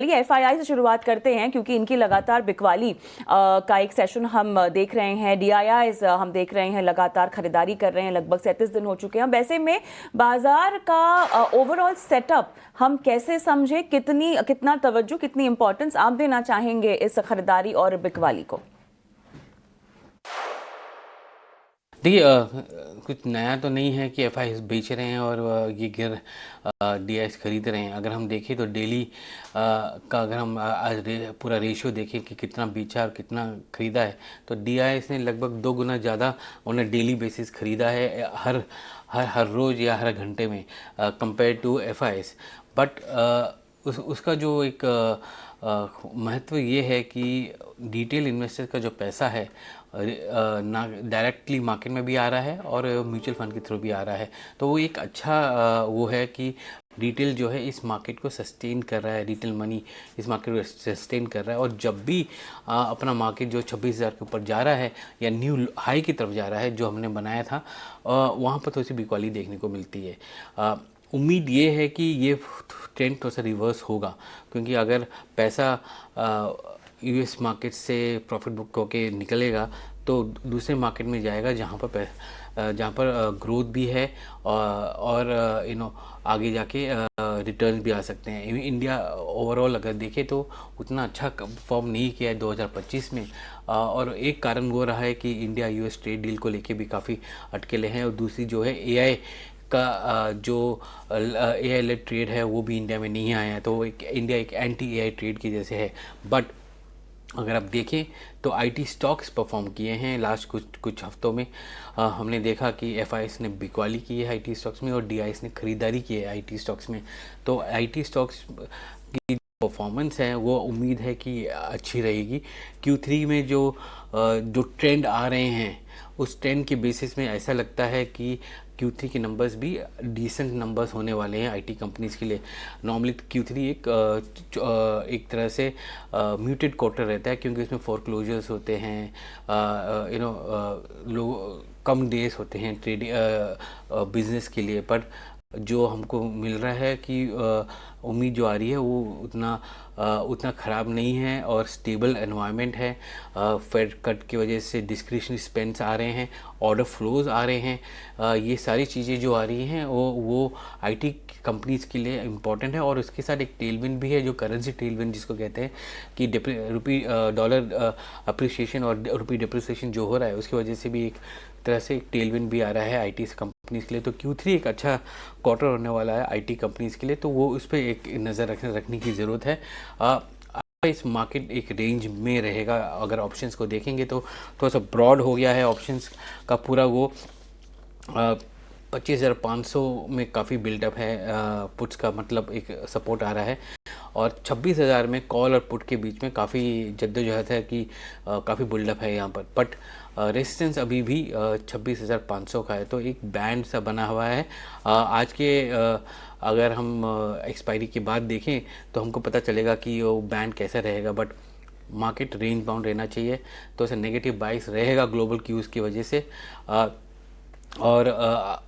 चलिए एफआईआई से शुरुआत करते हैं क्योंकि इनकी लगातार बिकवाली का एक सेशन हम देख रहे हैं। डीआईआईज हम देख रहे हैं लगातार खरीदारी कर रहे हैं, लगभग 37 दिन हो चुके हैं। वैसे में बाजार का ओवरऑल सेटअप हम कैसे समझे, कितना तवज्जो, कितनी इंपॉर्टेंस आप देना चाहेंगे इस खरीदारी और बिकवाली को? देखिए, कुछ नया तो नहीं है कि एफआईआई बेच रहे हैं और ये गिर डीआईएस खरीद रहे हैं। अगर हम देखें तो डेली का अगर हम आज पूरा रेशियो देखें कि कितना बेचा और कितना खरीदा है, तो डीआईएस ने लगभग 2 गुना ज़्यादा उन्हें डेली बेसिस खरीदा है हर रोज़ या हर घंटे में कंपेयर टू एफआईआई। बट उसका जो एक महत्व ये है कि रिटेल इन्वेस्टर का जो पैसा है ना डायरेक्टली मार्केट में भी आ रहा है और म्यूचुअल फंड के थ्रू भी आ रहा है। तो वो एक अच्छा वो है कि रिटेल जो है इस मार्केट को सस्टेन कर रहा है, रिटेल मनी इस मार्केट को सस्टेन कर रहा है। और जब भी अपना मार्केट जो 26,000 के ऊपर जा रहा है या न्यू हाई की तरफ जा रहा है जो हमने बनाया था, वहाँ पर थोड़ी सी बिकवाली देखने को मिलती है। उम्मीद ये है कि ये ट्रेंड थोड़ा सा रिवर्स होगा, क्योंकि अगर पैसा यूएस मार्केट से प्रॉफिट बुक होके निकलेगा तो दूसरे मार्केट में जाएगा जहाँ पर ग्रोथ भी है और आगे जाके रिटर्न भी आ सकते हैं। इंडिया ओवरऑल अगर देखें तो उतना अच्छा परफॉर्म नहीं किया है 2025 में, और एक कारण वो रहा है कि इंडिया यूएस ट्रेड डील को लेके भी काफ़ी अटकेले हैं। और दूसरी जो है एआई का जो एआई लेड ट्रेड है वो भी इंडिया में नहीं आया है, तो इंडिया एक एंटी एआई ट्रेड की जैसे है। बट अगर आप देखें तो आईटी स्टॉक्स परफॉर्म किए हैं लास्ट कुछ हफ्तों में। हमने देखा कि एफआईआई ने बिकवाली की है आईटी स्टॉक्स में और डीआईआई ने खरीदारी की है आईटी स्टॉक्स में। तो आईटी स्टॉक्स की परफॉर्मेंस है वो उम्मीद है कि अच्छी रहेगी। Q3 में जो ट्रेंड आ रहे हैं उस ट्रेंड के बेसिस में ऐसा लगता है कि Q3 के नंबर्स भी डिसेंट नंबर्स होने वाले हैं आईटी कंपनीज़ के लिए। नॉर्मली Q3 एक तरह से म्यूटेड क्वार्टर रहता है, क्योंकि इसमें फोरक्लोजर्स होते हैं, लोग कम डेज होते हैं ट्रेडिंग बिजनेस के लिए। पर जो हमको मिल रहा है कि उम्मीद जो आ रही है वो उतना ख़राब नहीं है और स्टेबल एनवायरनमेंट है। फेड कट की वजह से डिस्क्रिशनरी स्पेंड्स आ रहे हैं, ऑर्डर फ्लोज आ रहे हैं। ये सारी चीज़ें जो आ रही हैं वो आईटी कंपनीज़ के लिए इम्पॉर्टेंट है। और उसके साथ एक टेलविंड भी है, जो करेंसी टेलविंड जिसको कहते हैं कि रुपी डॉलर अप्रिसिएशन और रुपी डिप्रिसिएशन जो हो रहा है उसकी वजह से भी एक तरह से एक टेलविंड भी आ रहा है आईटी कंपनीज़ के लिए। तो Q3 एक अच्छा क्वार्टर होने वाला है आईटी कंपनीज़ के लिए, तो वो उस पर एक नज़र रखने की ज़रूरत है। इस मार्केट एक रेंज में रहेगा। अगर ऑप्शंस को देखेंगे तो थोड़ा सा ब्रॉड हो गया है ऑप्शंस का पूरा वो 25,500 में काफ़ी बिल्डअप है। पुट्स का मतलब एक सपोर्ट आ रहा है और 26,000 में कॉल और पुट के बीच में काफ़ी जद्दोजहद है कि काफ़ी बिल्डअप है यहाँ पर। बट रेजिस्टेंस अभी भी 26,500 का है, तो एक बैंड सा बना हुआ है। आज के अगर हम एक्सपायरी के बाद देखें तो हमको पता चलेगा कि वो बैंड कैसा रहेगा। बट मार्केट रेंज बाउंड रहना चाहिए, तो ऐसा नेगेटिव बाइस रहेगा ग्लोबल क्यूज़ की वजह से। और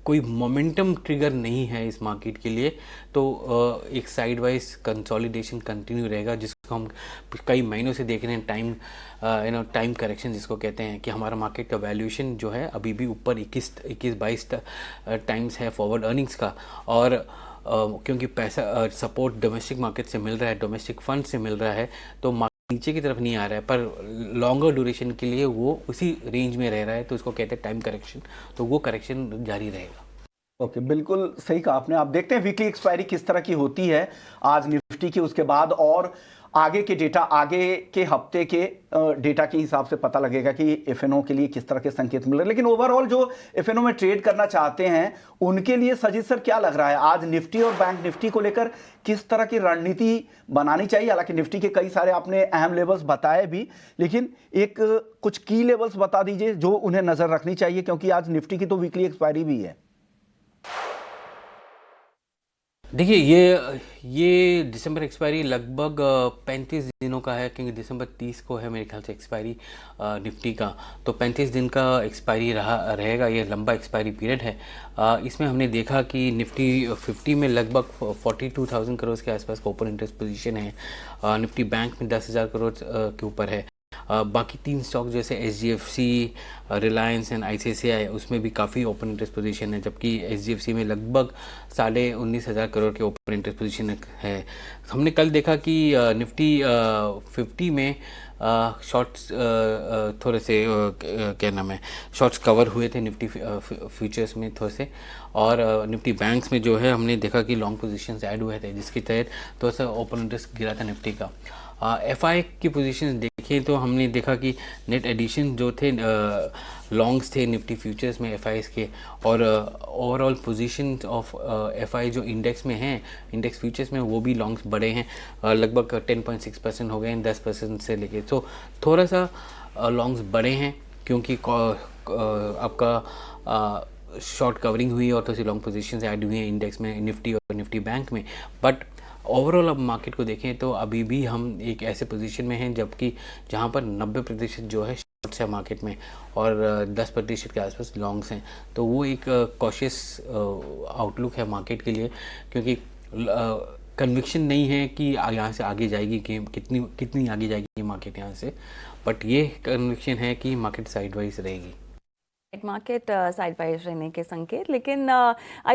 कोई मोमेंटम ट्रिगर नहीं है इस मार्केट के लिए, तो एक साइड वाइज कंसोलिडेशन कंटिन्यू रहेगा, जिसको हम कई महीनों से देख रहे हैं। टाइम करेक्शन जिसको कहते हैं कि हमारा मार्केट का वैल्यूएशन जो है अभी भी ऊपर 21-22 टाइम्स है फॉरवर्ड अर्निंग्स का। और क्योंकि पैसा सपोर्ट डोमेस्टिक मार्केट से मिल रहा है, डोमेस्टिक फंड से मिल रहा है, तो नीचे की तरफ नहीं आ रहा है, पर लॉन्गर ड्यूरेशन के लिए वो उसी रेंज में रह रहा है, तो उसको कहते हैं टाइम करेक्शन। तो वो करेक्शन जारी रहेगा। ओके, बिल्कुल सही कहा आपने। आप देखते हैं वीकली एक्सपायरी किस तरह की होती है आज निफ्टी की, उसके बाद और आगे के डेटा, आगे के हफ्ते के डेटा के हिसाब से पता लगेगा कि एफएनओ के लिए किस तरह के संकेत मिल रहे हैं। लेकिन ओवरऑल जो एफएनओ में ट्रेड करना चाहते हैं उनके लिए सजीद सर क्या लग रहा है, आज निफ्टी और बैंक निफ्टी को लेकर किस तरह की रणनीति बनानी चाहिए? हालांकि निफ्टी के कई सारे आपने अहम लेवल्स बताए भी, लेकिन एक कुछ की लेवल्स बता दीजिए जो उन्हें नजर रखनी चाहिए, क्योंकि आज निफ्टी की तो वीकली एक्सपायरी भी है। देखिए ये दिसंबर एक्सपायरी लगभग 35 दिनों का है, क्योंकि दिसंबर 30 को है मेरे ख्याल से एक्सपायरी निफ्टी का। तो 35 दिन का एक्सपायरी रहेगा, ये लंबा एक्सपायरी पीरियड है। इसमें हमने देखा कि निफ्टी 50 में लगभग 42,000 करोड़ के आसपास का ओपन इंटरेस्ट पोजीशन है। निफ्टी बैंक में 10,000 करोड़ के ऊपर है। बाकी 3 स्टॉक जैसे SGFC, रिलायंस एंड ICICI, उसमें भी काफ़ी ओपन इंटरेस्ट पोजीशन है, जबकि SGFC में लगभग 19,500 करोड़ के ओपन इंटरेस्ट पोजीशन है। हमने कल देखा कि निफ्टी 50 में शॉर्ट्स थोड़े से क्या नाम है, शॉर्ट्स कवर हुए थे निफ्टी फ्यूचर्स में थोड़े से, और निफ्टी बैंक्स में जो है हमने देखा कि लॉन्ग पोजीशंस ऐड हुए थे, जिसके तहत थोड़ा सा ओपन इंटरेस्ट गिरा था निफ्टी का। FI की पोजीशंस देखें तो हमने देखा कि नेट एडिशन जो थे लॉन्ग्स थे निफ्टी फ्यूचर्स में FIs के, और ओवरऑल पोजीशंस ऑफ FI जो इंडेक्स में हैं, इंडेक्स फ्यूचर्स में, वो भी लॉन्ग्स बड़े हैं, लगभग 10.6% हो गए हैं 10% से लेके। तो थोड़ा सा लॉन्ग्स बड़े हैं, क्योंकि आपका शॉर्ट कवरिंग हुई और थोड़ी सी लॉन्ग पोजीशंस ऐड हुई हैं इंडेक्स में, निफ्टी और निफ्टी बैंक में। बट ओवरऑल अब मार्केट को देखें तो अभी भी हम एक ऐसे पोजीशन में हैं जबकि जहां पर 90% जो है शॉर्ट्स है मार्केट में, और 10% के आसपास लॉन्ग्स हैं। तो वो एक कॉशियस आउटलुक है मार्केट के लिए, क्योंकि कन्विक्शन नहीं है कि यहाँ से आगे जाएगी, कि कितनी आगे जाएगी मार्केट यहाँ से, बट ये कन्विक्शन है कि मार्केट साइडवाइज रहेगी। मार्केट साइड बाय रहने के संकेत, लेकिन